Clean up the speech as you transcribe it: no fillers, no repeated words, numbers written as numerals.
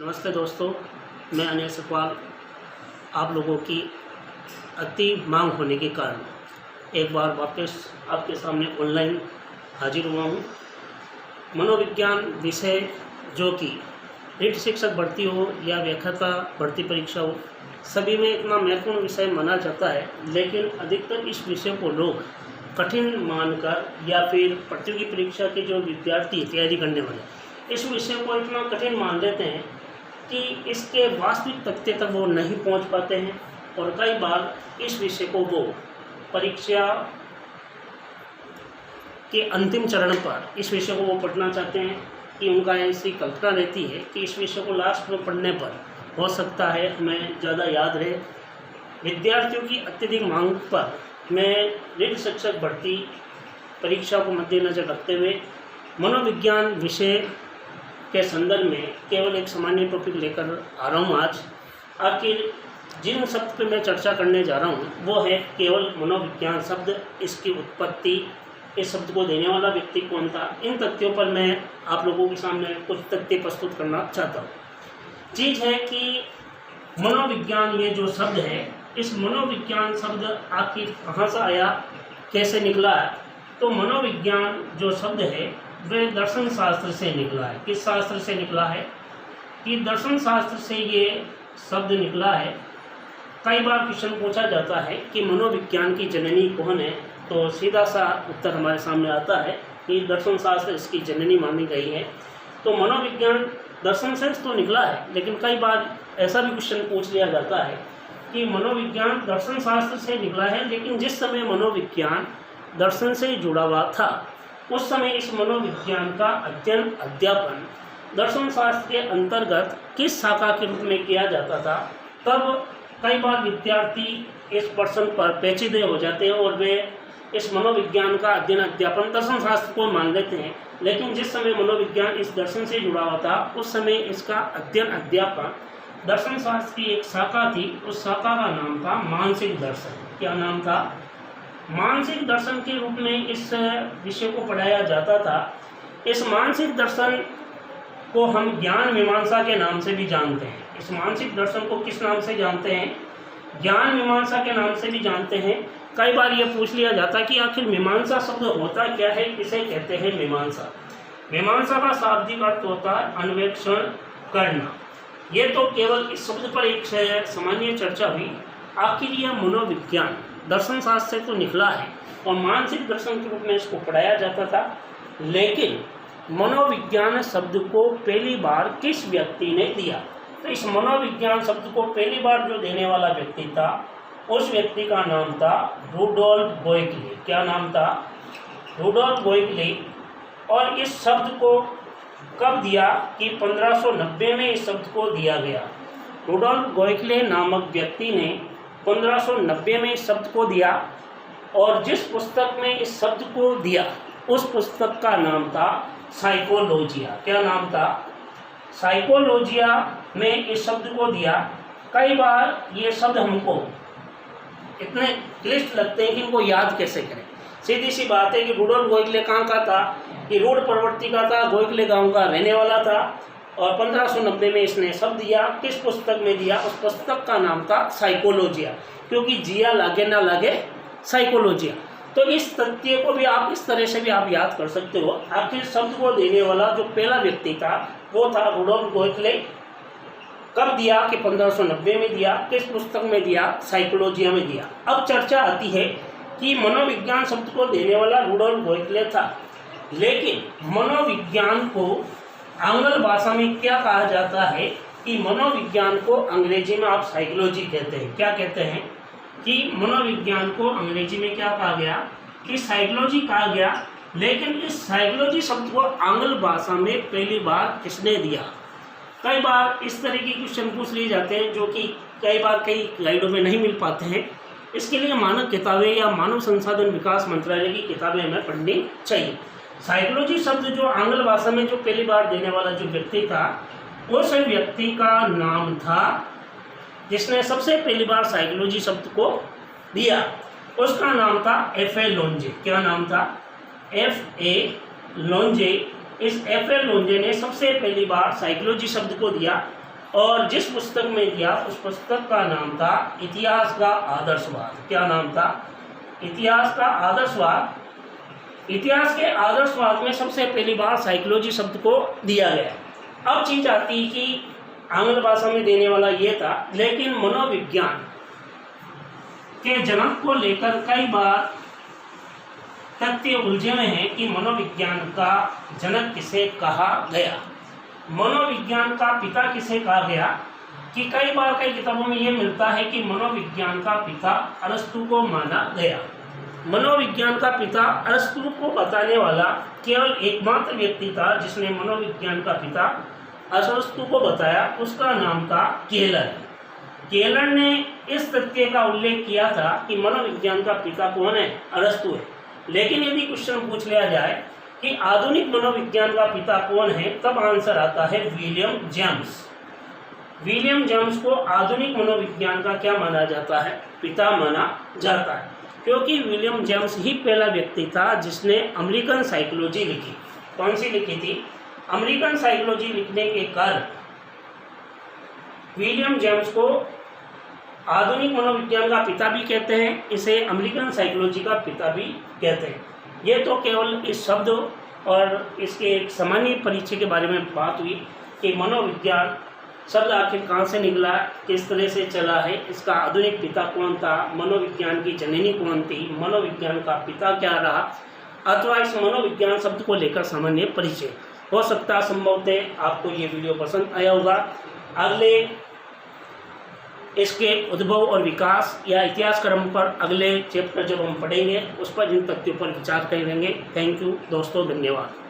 नमस्ते दोस्तों, मैं अनिल सकवाल आप लोगों की अति मांग होने के कारण एक बार वापस आपके सामने ऑनलाइन हाजिर हुआ हूँ। मनोविज्ञान विषय जो कि रीट शिक्षक भर्ती हो या व्याख्याता भर्ती परीक्षा हो, सभी में इतना महत्वपूर्ण विषय माना जाता है, लेकिन अधिकतर इस विषय को लोग कठिन मानकर या फिर प्रतियोगी परीक्षा के जो विद्यार्थी तैयारी करने वाले इस विषय को इतना कठिन मान लेते हैं कि इसके वास्तविक तथ्य तक वो नहीं पहुंच पाते हैं और कई बार इस विषय को वो परीक्षा के अंतिम चरण पर इस विषय को वो पढ़ना चाहते हैं कि उनका ऐसी कल्पना रहती है कि इस विषय को लास्ट में पढ़ने पर हो सकता है हमें ज़्यादा याद रहे। विद्यार्थियों की अत्यधिक मांग पर मैं रीट शिक्षक भर्ती परीक्षा को मद्देनजर रखते हुए मनोविज्ञान विषय के संदर्भ में केवल एक सामान्य टॉपिक लेकर आ रहा हूँ। आज आखिर जिन शब्द पर मैं चर्चा करने जा रहा हूँ वो है केवल मनोविज्ञान शब्द, इसकी उत्पत्ति, इस शब्द को देने वाला व्यक्ति कौन था। इन तथ्यों पर मैं आप लोगों के सामने कुछ तथ्य प्रस्तुत करना चाहता हूँ। चीज़ है कि मनोविज्ञान ये जो शब्द है, इस मनोविज्ञान शब्द आखिर कहाँ से आया, कैसे निकला है। तो मनोविज्ञान जो शब्द है वह दर्शन शास्त्र से निकला है। किस शास्त्र से निकला है कि दर्शन शास्त्र से ये शब्द निकला है। कई बार क्वेश्चन पूछा जाता है कि मनोविज्ञान की जननी कौन है, तो सीधा सा उत्तर हमारे सामने आता है कि दर्शन शास्त्र इसकी जननी मानी गई है। तो मनोविज्ञान दर्शन से तो निकला है, लेकिन कई बार ऐसा भी क्वेश्चन पूछ लिया जाता है कि मनोविज्ञान दर्शन शास्त्र से निकला है, लेकिन जिस समय मनोविज्ञान दर्शन से जुड़ा हुआ था उस समय इस मनोविज्ञान का अध्ययन अध्यापन दर्शन शास्त्र के अंतर्गत किस शाखा के रूप में किया जाता था। तब कई बार विद्यार्थी इस प्रश्न पर पेचीदे हो जाते हैं और वे इस मनोविज्ञान का अध्ययन अध्यापन दर्शन शास्त्र को मान लेते हैं, लेकिन जिस समय मनोविज्ञान इस दर्शन से जुड़ा हुआ था उस समय इसका अध्ययन अध्यापन दर्शन शास्त्र की एक शाखा थी। उस शाखा का नाम था मानसिक दर्शन। क्या नाम था? मानसिक दर्शन के रूप में इस विषय को पढ़ाया जाता था। इस मानसिक दर्शन को हम ज्ञान मीमांसा के नाम से भी जानते हैं। इस मानसिक दर्शन को किस नाम से जानते हैं? ज्ञान मीमांसा के नाम से भी जानते हैं। कई बार ये पूछ लिया जाता है कि आखिर मीमांसा शब्द होता क्या है, किसे कहते हैं मीमांसा। मीमांसा का शाब्दिक अर्थ होता है अन्वेषण करना। ये तो केवल इस शब्द पर एक सामान्य चर्चा हुई। आखिर यह मनोविज्ञान दर्शन शास्त्र से तो निकला है और मानसिक दर्शन के रूप में इसको पढ़ाया जाता था, लेकिन मनोविज्ञान शब्द को पहली बार किस व्यक्ति ने दिया? तो इस मनोविज्ञान शब्द को पहली बार जो देने वाला व्यक्ति था उस व्यक्ति का नाम था रुडोल्फ गोएकले। क्या नाम था? रुडोल्फ गोएकले। और इस शब्द को कब दिया कि 1590 में इस शब्द को दिया गया। रुडोल्फ गोएकले नामक व्यक्ति ने 1590 में इस शब्द को दिया और जिस पुस्तक में इस शब्द को दिया उस पुस्तक का नाम था साइकोलॉजिया। क्या नाम था? साइकोलॉजिया में इस शब्द को दिया। कई बार ये शब्द हमको इतने क्लिष्ट लगते हैं कि इनको याद कैसे करें। सीधी सी बात है कि रुडोल्फ गोएकले कहाँ का था कि रूड प्रवृत्ति का था, गोएकले गांव का रहने वाला था और 1590 में इसने शब्द दिया। किस पुस्तक में दिया? उस पुस्तक का नाम था साइकोलॉजिया, क्योंकि जिया लागे ना लागे साइकोलॉजिया। तो इस तथ्य को भी आप इस तरह से भी आप याद कर सकते हो। आखिर शब्द को देने वाला जो पहला व्यक्ति था वो था रुडोल्फ गोएकले। कब दिया कि 1590 में दिया। किस पुस्तक में दिया? साइकोलॉजिया में दिया। अब चर्चा आती है कि मनोविज्ञान शब्द को देने वाला रुडोल्फ गोएकले था, लेकिन मनोविज्ञान को आंग्ल भाषा में क्या कहा जाता है कि मनोविज्ञान को अंग्रेजी में आप साइकोलॉजी कहते हैं। क्या कहते हैं कि मनोविज्ञान को अंग्रेजी में क्या कहा गया कि साइकोलॉजी कहा गया। लेकिन इस साइकोलॉजी शब्द को आंग्ल भाषा में पहली बार किसने दिया? कई बार इस तरह के क्वेश्चन पूछ लिए जाते हैं जो कि कई बार कई गाइडों में नहीं मिल पाते हैं। इसके लिए मानक किताबें या मानव संसाधन विकास मंत्रालय की किताबें हमें पढ़नी चाहिए। साइकोलॉजी शब्द जो आंग्ल भाषा में जो पहली बार देने वाला जो व्यक्ति था उस व्यक्ति का नाम था जिसने सबसे पहली बार साइकोलॉजी शब्द को दिया, उसका नाम था F.A. लोंजे। क्या नाम था? F.A. लोंजे। इस F.A. लोंजे ने सबसे पहली बार साइकोलॉजी शब्द को दिया और जिस पुस्तक में दिया उस पुस्तक का नाम था इतिहास का आदर्शवाद। क्या नाम था? इतिहास का आदर्शवाद। इतिहास के आदर्शवाद में सबसे पहली बार साइकोलॉजी शब्द को दिया गया। अब चीज आती कि आंग्ल भाषा में देने वाला ये था, लेकिन मनोविज्ञान के जनक को लेकर कई बार तथ्य उलझे हुए हैं कि मनोविज्ञान का जनक किसे कहा गया, मनोविज्ञान का पिता किसे कहा गया। कि कई बार कई किताबों में यह मिलता है कि मनोविज्ञान का पिता अरस्तु को माना गया। मनोविज्ञान का पिता अरस्तु को बताने वाला केवल एकमात्र व्यक्ति था जिसने मनोविज्ञान का पिता अरस्तु को बताया, उसका नाम था केलर। केलर ने इस तथ्य का उल्लेख किया था कि मनोविज्ञान का पिता कौन है? अरस्तु है। लेकिन यदि क्वेश्चन पूछ लिया जाए कि आधुनिक मनोविज्ञान का पिता कौन है, तब आंसर आता है विलियम जेम्स। विलियम जेम्स को आधुनिक मनोविज्ञान का क्या माना जाता है? पिता माना जाता है, क्योंकि विलियम जेम्स ही पहला व्यक्ति था जिसने अमेरिकन साइकोलॉजी लिखी। कौन सी लिखी थी? अमेरिकन साइकोलॉजी लिखने के कारण विलियम जेम्स को आधुनिक मनोविज्ञान का पिता भी कहते हैं, इसे अमेरिकन साइकोलॉजी का पिता भी कहते हैं। ये तो केवल इस शब्द और इसके एक सामान्य परिचय के बारे में बात हुई कि मनोविज्ञान शब्द आखिर कहाँ से निकला, किस तरह से चला है, इसका आधुनिक पिता कौन था, मनोविज्ञान की जननी कौन थी, मनोविज्ञान का पिता क्या रहा, अथवा इस मनोविज्ञान शब्द को लेकर सामान्य परिचय। हो सकता है संभवतः आपको ये वीडियो पसंद आया होगा। अगले इसके उद्भव और विकास या इतिहास क्रम पर अगले चैप्टर जब हम पढ़ेंगे उस पर इन तथ्यों पर विचार करेंगे। थैंक यू दोस्तों, धन्यवाद।